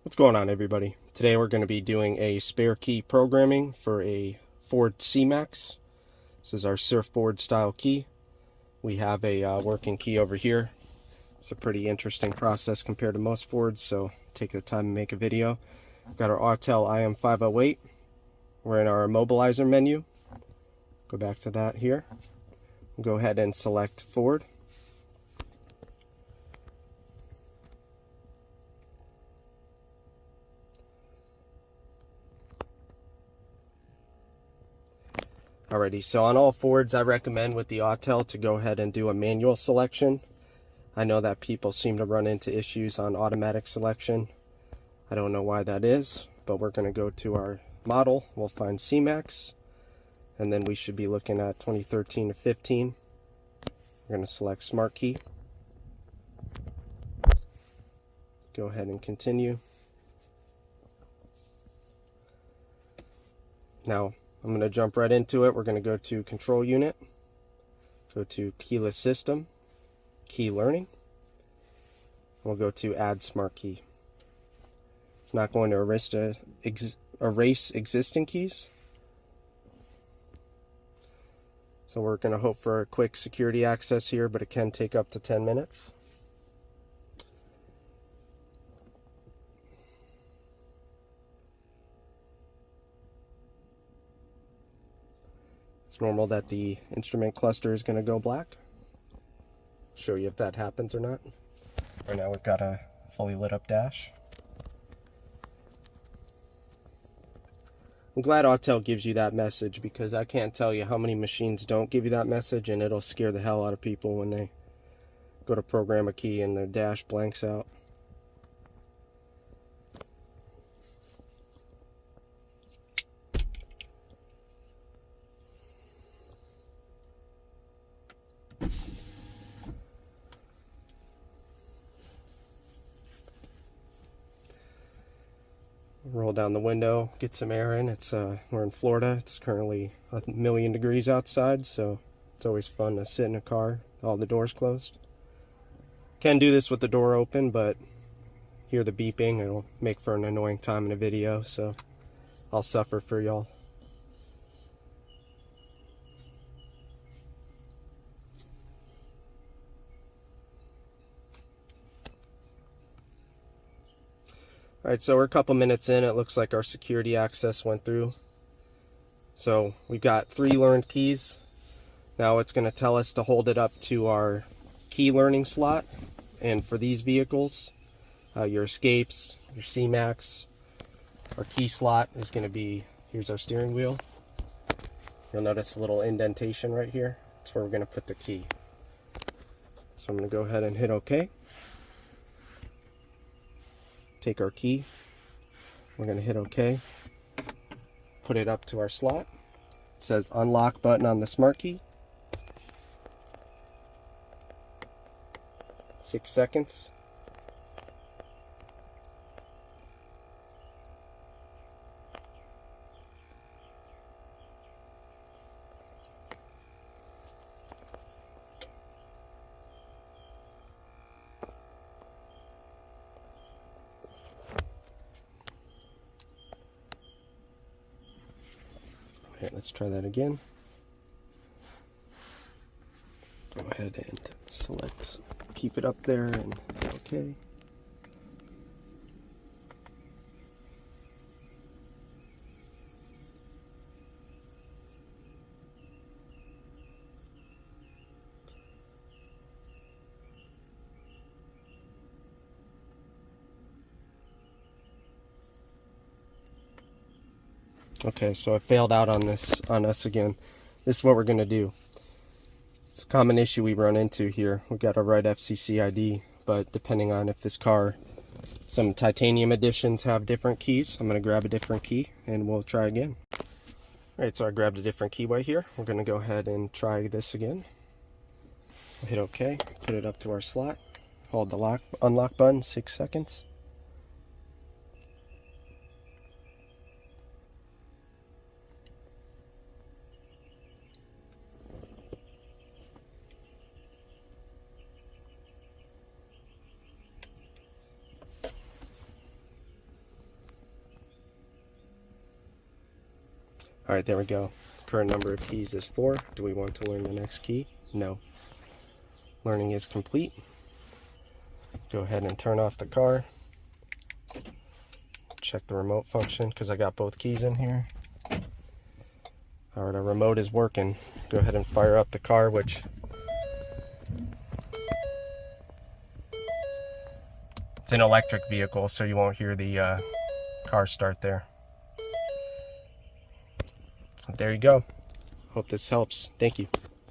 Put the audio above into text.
What's going on, everybody? Today we're going to be doing a spare key programming for a Ford cmax. This is our surfboard style key. We have a working key over here. It's a pretty interesting process compared to most Fords, so take the time to make a video. We've got our AUTEL IM508. We're in our Immobilizer menu. Go back to that here. We'll go ahead and select Ford. Alrighty, so on all Fords I recommend with the AUTEL to go ahead and do a manual selection. I know that people seem to run into issues on automatic selection. I don't know why that is, but we're going to go to our model. We'll find cmax, and then we should be looking at 2013 to 15. We're going to select smart key. Go ahead and continue. Now I'm going to jump right into it. We're going to go to control unit, go to keyless system, key learning. We'll go to add smart key. It's not going to erase existing keys. So we're going to hope for a quick security access here, but it can take up to 10 minutes. It's normal that the instrument cluster is going to go black. Show you if that happens or not. Right now we've got a fully lit up dash. I'm glad AUTEL gives you that message, because I can't tell you how many machines don't give you that message, and it'll scare the hell out of people when they go to program a key and their dash blanks out. Roll down the window, get some air in. We're in Florida. It's currently 1,000,000 degrees outside, so it's always fun to sit in a car, all the doors closed. Can do this with the door open, but hear the beeping. It'll make for an annoying time in a video, so I'll suffer for y'all. Alright, so we're a couple minutes in. It looks like our security access went through. So we've got 3 learned keys. Now it's going to tell us to hold it up to our key learning slot. And for these vehicles, your escapes, your cmax, our key slot is going to be, here's our steering wheel. You'll notice a little indentation right here. That's where we're going to put the key. So I'm going to go ahead and hit OK. Take our key, we're going to hit OK, put it up to our slot. It says unlock button on the smart key. 6 seconds. Alright, let's try that again. Go ahead and select, keep it up there, and hit OK. Okay, so it failed out on us again. This is what we're going to do. It's a common issue we run into here. We've got our right FCC ID, but depending on if this car, some titanium editions have different keys. I'm going to grab a different key and we'll try again. Alright, so I grabbed a different keyway here. We're going to go ahead and try this again. Hit OK, put it up to our slot, hold the unlock button, 6 seconds. All right, there we go. Current number of keys is 4. Do we want to learn the next key? No. Learning is complete. Go ahead and turn off the car. Check the remote function because I got both keys in here. All right, our remote is working. Go ahead and fire up the car, which it's an electric vehicle, so you won't hear the car start there. There you go. Hope this helps. Thank you.